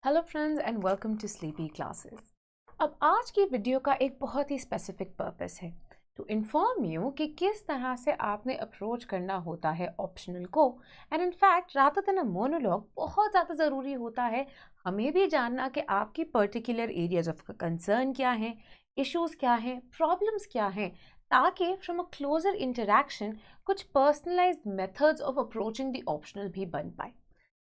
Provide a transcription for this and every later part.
Hello friends and welcome to sleepy classes. अब आज की वीडियो का एक बहुत ही स्पेसिफिक पर्पस है टू इन्फॉर्म यू कि किस तरह से आपने अप्रोच करना होता है ऑप्शनल को। And in fact rather than a monologue बहुत ज़्यादा ज़रूरी होता है हमें भी जानना कि आपकी पर्टिकुलर एरियाज ऑफ कंसर्न क्या हैं, इश्यूज़ क्या हैं, प्रॉब्लम्स क्या हैं, ताकि फ्रॉम अ क्लोजर इंटरेक्शन कुछ personalised methods of approaching the optional भी बन पाए।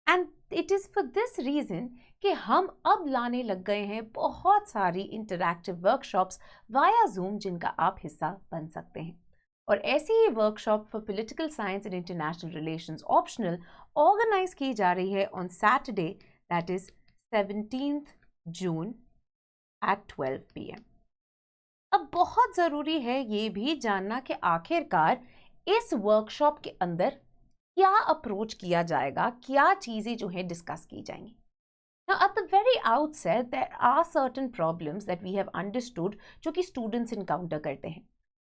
And it is for this reason कि हम अब लाने लग गए हैं बहुत सारी इंटरैक्टिव वर्कशॉप्स वाया जूम जिनका आप हिस्सा बन सकते हैं। और ऐसी ही workshop for political science and international relations optional organise की जा रही है on Saturday that is 17th June at 12 PM। अब बहुत ज़रूरी है ये भी जानना कि आखिरकार इस वर्कशॉप के अंदर क्या अप्रोच किया जाएगा, क्या चीज़ें जो है डिस्कस की जाएंगी। Now, at the very outset, there are certain problems that we have understood जो कि students encounter करते हैं.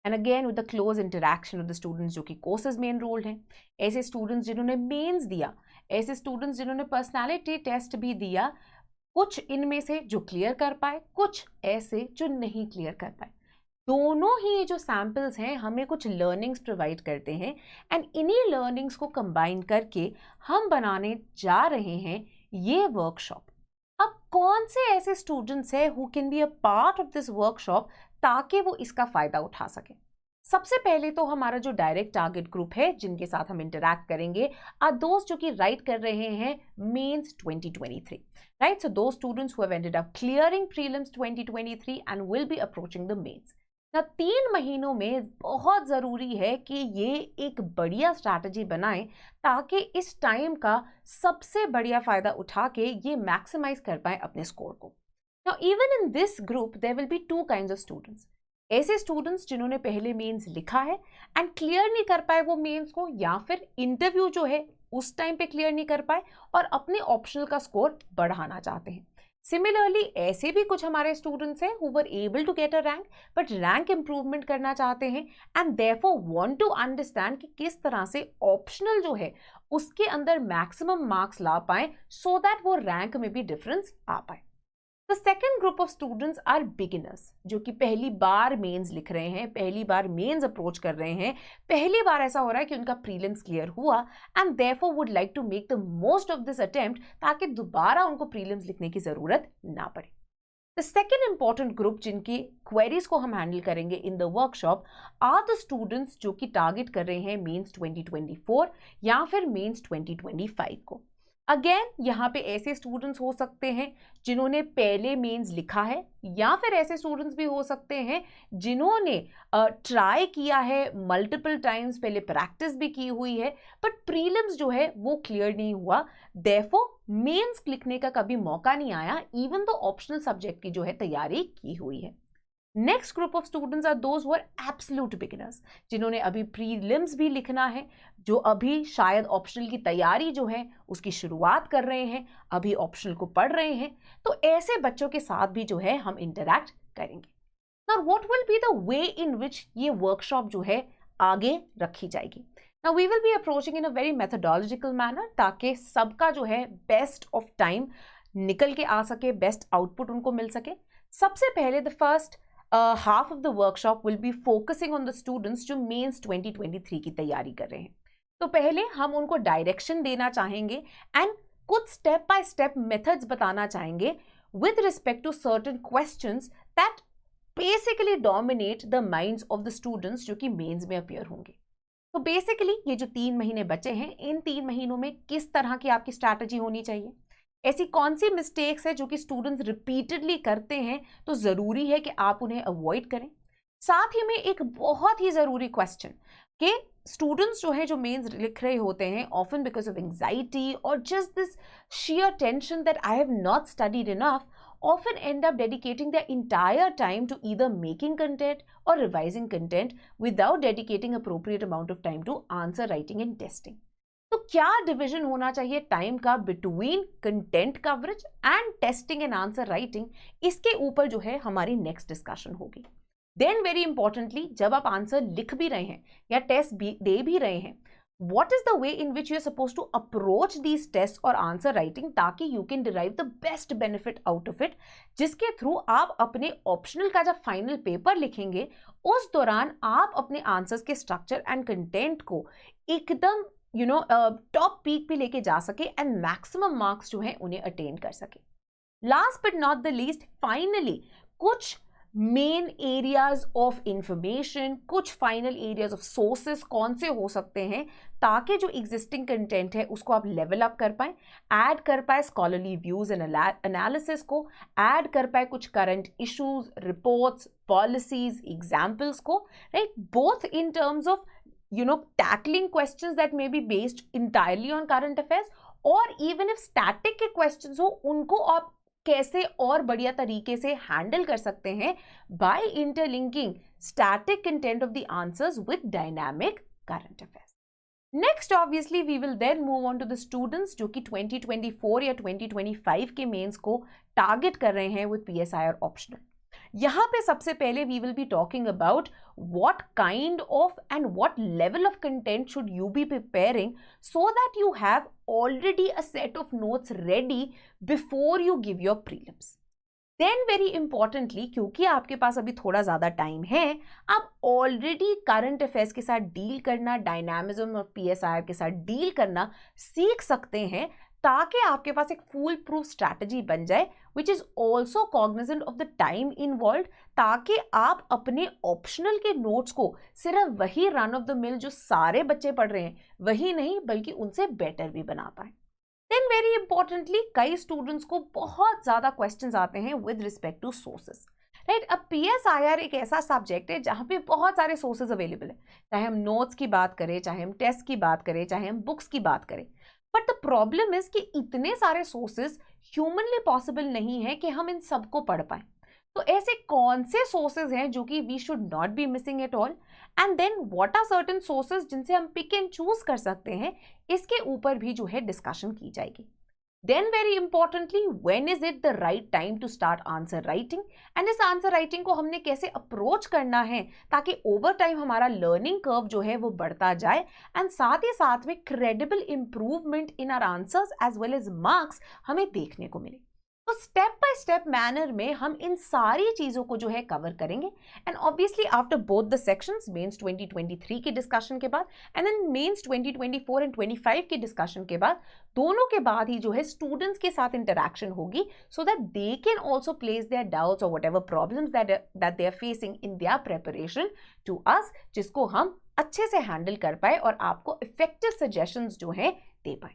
And again, with the close interaction of the students जो कि courses में enrolled हैं, ऐसे students जिन्होंने mains दिया, ऐसे students जिन्होंने personality test भी दिया, कुछ इनमें से जो clear कर पाए, कुछ ऐसे जो नहीं clear कर पाए। दोनों ही जो सैम्पल्स हैं हमें कुछ लर्निंग्स प्रोवाइड करते हैं एंड इन्हीं लर्निंग्स को कंबाइन करके हम बनाने जा रहे हैं ये वर्कशॉप। अब कौन से ऐसे स्टूडेंट्स हैं who can be a part of this workshop ताकि वो इसका फ़ायदा उठा सकें। सबसे पहले तो हमारा जो डायरेक्ट टारगेट ग्रुप है जिनके साथ हम इंटरैक्ट करेंगे आर दोस्त जो कि राइट कर रहे हैं mains 2023, right. So those students who have ended up clearing prelims 2023 and will be approaching the mains. ना 3 महीनों में बहुत ज़रूरी है कि ये एक बढ़िया स्ट्रैटेजी बनाएं ताकि इस टाइम का सबसे बढ़िया फ़ायदा उठा के ये मैक्सिमाइज कर पाएं अपने स्कोर को। Now even in this group there will be 2 kinds of students. ऐसे स्टूडेंट्स जिन्होंने पहले मेंस लिखा है एंड क्लियर नहीं कर पाए वो मेंस को, या फिर इंटरव्यू जो है उस टाइम पे क्लियर नहीं कर पाए और अपने ऑप्शनल का स्कोर बढ़ाना चाहते हैं। सिमिलरली ऐसे भी कुछ हमारे स्टूडेंट्स हैं who were able to get a rank but rank improvement करना चाहते हैं and therefore want to understand कि किस तरह से ऑप्शनल जो है उसके अंदर मैक्सिमम मार्क्स ला पाए सो दैट वो रैंक में भी डिफरेंस आ पाए। The second group of students are beginners जो कि पहली बार मेंस लिख रहे हैं, पहली बार मेंस अप्रोच कर रहे हैं, पहली बार ऐसा हो रहा है कि उनका प्रीलिम्स क्लियर हुआ and therefore would like to make the most of this attempt ताकि दोबारा उनको प्रीलिम्स लिखने की जरूरत ना पड़े। द सेकेंड इंपॉर्टेंट ग्रुप जिनकी क्वेरीज को हम हैंडल करेंगे in the workshop are the students जो कि टारगेट कर रहे हैं मेंस 2024 या फिर मेंस 2025 को। अगेन यहाँ पे ऐसे स्टूडेंट्स हो सकते हैं जिन्होंने पहले मेंस लिखा है, या फिर ऐसे स्टूडेंट्स भी हो सकते हैं जिन्होंने ट्राई किया है मल्टीपल टाइम्स, पहले प्रैक्टिस भी की हुई है बट प्रीलिम्स जो है वो क्लियर नहीं हुआ, देयरफॉर मेंस लिखने का कभी मौका नहीं आया इवन तो ऑप्शनल सब्जेक्ट की जो है तैयारी की हुई है। Next group of students are those who are absolute beginners जिन्होंने अभी प्रीलिम्स भी लिखना है, जो अभी शायद ऑप्शनल की तैयारी जो है उसकी शुरुआत कर रहे हैं, अभी ऑप्शनल को पढ़ रहे हैं। तो ऐसे बच्चों के साथ भी जो है हम इंटरैक्ट करेंगे। Now what will be the way in which ये वर्कशॉप जो है आगे रखी जाएगी। Now we will be approaching in a very methodological manner ताकि सबका जो है बेस्ट ऑफ टाइम निकल के आ सके, बेस्ट आउटपुट उनको मिल सके। सबसे पहले the first half of the workshop will be focusing on the students जो मेंस 2023 की तैयारी कर रहे हैं। तो पहले हम उनको डायरेक्शन देना चाहेंगे एंड कुछ स्टेप बाय स्टेप मेथड्स बताना चाहेंगे with respect to certain questions that basically dominate the minds of the students जो कि मेंस में अपीयर होंगे। तो बेसिकली ये जो 3 महीने बचे हैं इन 3 महीनों में किस तरह की आपकी स्ट्रैटेजी होनी चाहिए, ऐसी कौन सी मिस्टेक्स है जो कि स्टूडेंट्स रिपीटेडली करते हैं तो ज़रूरी है कि आप उन्हें अवॉइड करें। साथ ही में एक बहुत ही ज़रूरी क्वेश्चन कि स्टूडेंट्स जो है जो मेंस लिख रहे होते हैं ऑफन बिकॉज ऑफ एंजाइटी और just this sheer tension that I have not studied enough often end up dedicating their entire time to either making content or revising content without dedicating appropriate amount of time to answer writing and testing. तो क्या division होना चाहिए time का between content coverage and testing and answer writing, इसके ऊपर जो है हमारी नेक्स्ट डिस्कशन होगी। देन वेरी इंपॉर्टेंटली जब आप आंसर लिख भी रहे हैं या टेस्ट भी दे भी रहे हैं what is the way in which you are supposed to approach these tests और आंसर राइटिंग, ताकि you can derive the best benefit out of it, जिसके थ्रू आप अपने ऑप्शनल का जब फाइनल पेपर लिखेंगे उस दौरान आप अपने आंसर्स के स्ट्रक्चर एंड कंटेंट को एकदम टॉप पीक पे लेके जा सके एंड मैक्सिमम मार्क्स जो है उन्हें अटेन कर सके। Last but not the least, finally कुछ मेन एरियाज ऑफ इंफॉर्मेशन, कुछ फाइनल एरियाज ऑफ सोर्सेस कौन से हो सकते हैं ताकि जो एग्जिस्टिंग कंटेंट है उसको आप लेवल अप कर पाए, ऐड कर पाए स्कॉलरली व्यूज एंड एनालिसिस को, ऐड कर पाए कुछ current issues, reports, policies, examples को, right, both in terms of tackling questions that may be based entirely on current affairs, और even if static के questions हो उनको आप कैसे और बढ़िया तरीके से हैंडल कर सकते हैं by interlinking static content of the answers with dynamic current affairs. Next, obviously, we will then move on to the students जो कि 2024 या 2025 के मेंस को टारगेट कर रहे हैं with PSIR optional. यहाँ पे सबसे पहले we will be talking about what kind of and what level of content should you be preparing so that you have already a set of notes ready before you give your prelims. Then very importantly, क्योंकि आपके पास अभी थोड़ा ज़्यादा time है, आप already current affairs के साथ deal करना, डायनामिज्म और PSIR के साथ डील करना सीख सकते हैं ताकि आपके पास एक फुल प्रूफ स्ट्रैटेजी बन जाए which is also Cognizant of the time involve, ताकि आप अपने ऑप्शनल के नोट्स को सिर्फ वही रन ऑफ द मिल जो सारे बच्चे पढ़ रहे हैं वही नहीं बल्कि उनसे बेटर भी बना पाए। देन वेरी इंपॉर्टेंटली, कई स्टूडेंट्स को बहुत ज़्यादा क्वेश्चंस आते हैं with respect to sources, right. अब PSIR एक ऐसा सब्जेक्ट है जहाँ पे बहुत सारे सोर्सेज अवेलेबल है, चाहे हम नोट्स की बात करें, चाहे हम टेस्ट की बात करें, चाहे हम बुक्स की बात करें, बट द प्रॉब्लम इज कि इतने सारे सोर्सेज ह्यूमनली पॉसिबल नहीं है कि हम इन सबको पढ़ पाए। तो ऐसे कौन से सोर्सेज हैं जो कि we should not be missing at all, and then what are certain sources जिनसे हम पिक एंड चूज कर सकते हैं, इसके ऊपर भी जो है डिस्कशन की जाएगी। Then very importantly, when is it the right time to start answer writing, and इस answer writing को हमने कैसे अप्रोच करना है ताकि ओवर टाइम हमारा लर्निंग कर्व जो है वो बढ़ता जाए एंड साथ ही साथ में credible improvement in our answers as well as marks हमें देखने को मिले। तो स्टेप बाय स्टेप मैनर में हम इन सारी चीज़ों को जो है कवर करेंगे and obviously after both the sections, mains 2023 के डिस्कशन के बाद एंड देन मेंस 2024 एंड 25 के डिस्कशन के बाद, दोनों के बाद ही जो है स्टूडेंट्स के साथ इंटरैक्शन होगी so that they can also place their doubts और whatever problems that they are facing in their preparation to us, जिसको हम अच्छे से हैंडल कर पाए और आपको इफेक्टिव सजेशंस जो है दे पाए।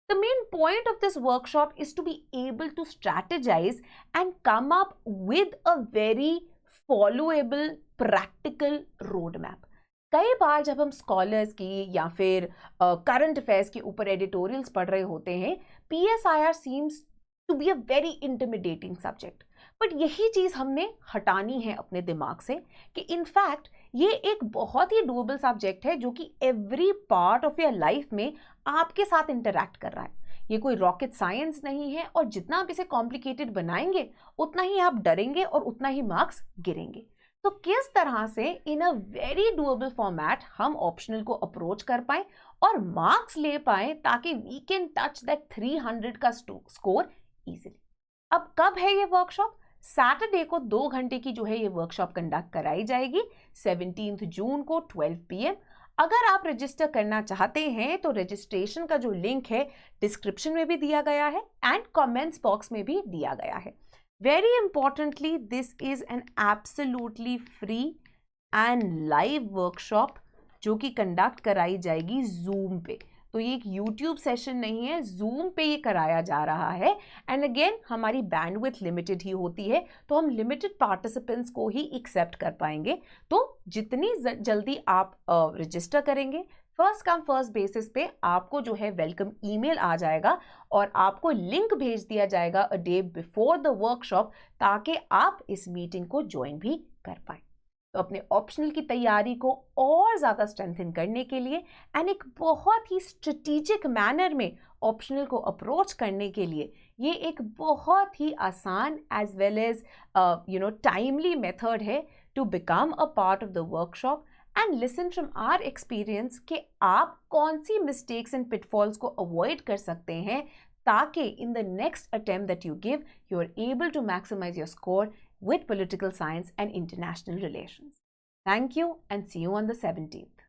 The main point of this workshop is to be able to strategize and come up with a very followable, practical roadmap. कई बार जब हम स्कॉलर्स की या फिर करंट अफेयर्स के ऊपर एडिटोरियल्स पढ़ रहे होते हैं, PSIR seems to be a very intimidating subject. But यही चीज़ हमने हटानी है अपने दिमाग से कि इनफैक्ट ये एक बहुत ही डूएबल सब्जेक्ट है जो कि every part of your life में आपके साथ इंटरैक्ट कर रहा है। ये कोई रॉकेट साइंस नहीं है और जितना आप इसे कॉम्प्लिकेटेड बनाएंगे उतना ही आप डरेंगे और उतना ही मार्क्स गिरेंगे। तो किस तरह से इन अ वेरी डूएबल फॉर्मेट हम ऑप्शनल को अप्रोच कर पाए और मार्क्स ले पाए ताकि वी कैन टच दैट 300 का स्कोर इजीली। अब कब है ये वर्कशॉप? सैटरडे को 2 घंटे की जो है ये वर्कशॉप कंडक्ट कराई जाएगी 17 जून को 12 PM। अगर आप रजिस्टर करना चाहते हैं तो रजिस्ट्रेशन का जो लिंक है डिस्क्रिप्शन में भी दिया गया है एंड कमेंट्स बॉक्स में भी दिया गया है। Very importantly, this is an absolutely free and live workshop जो कि कंडक्ट कराई जाएगी जूम पे। तो ये एक यूट्यूब सेशन नहीं है, जूम पे ये कराया जा रहा है एंड अगेन हमारी बैंडविड्थ लिमिटेड ही होती है तो हम लिमिटेड पार्टिसिपेंट्स को ही एक्सेप्ट कर पाएंगे। तो जितनी जल्दी आप रजिस्टर करेंगे, फर्स्ट कम फर्स्ट बेसिस पे आपको जो है वेलकम ईमेल आ जाएगा और आपको लिंक भेज दिया जाएगा a day before the workshop ताकि आप इस मीटिंग को ज्वाइन भी कर पाएं। तो अपने ऑप्शनल की तैयारी को और ज़्यादा स्ट्रेंथन करने के लिए एंड एक बहुत ही स्ट्रेटेजिक मैनर में ऑप्शनल को अप्रोच करने के लिए ये एक बहुत ही आसान as well as timely method है to become a part of the workshop and listen from our experience कि आप कौन सी मिस्टेक्स एंड पिटफॉल्स को अवॉइड कर सकते हैं ताकि in the next attempt that you give, you are able to maximize your score with political science and international relations. Thank you and see you on the 17th.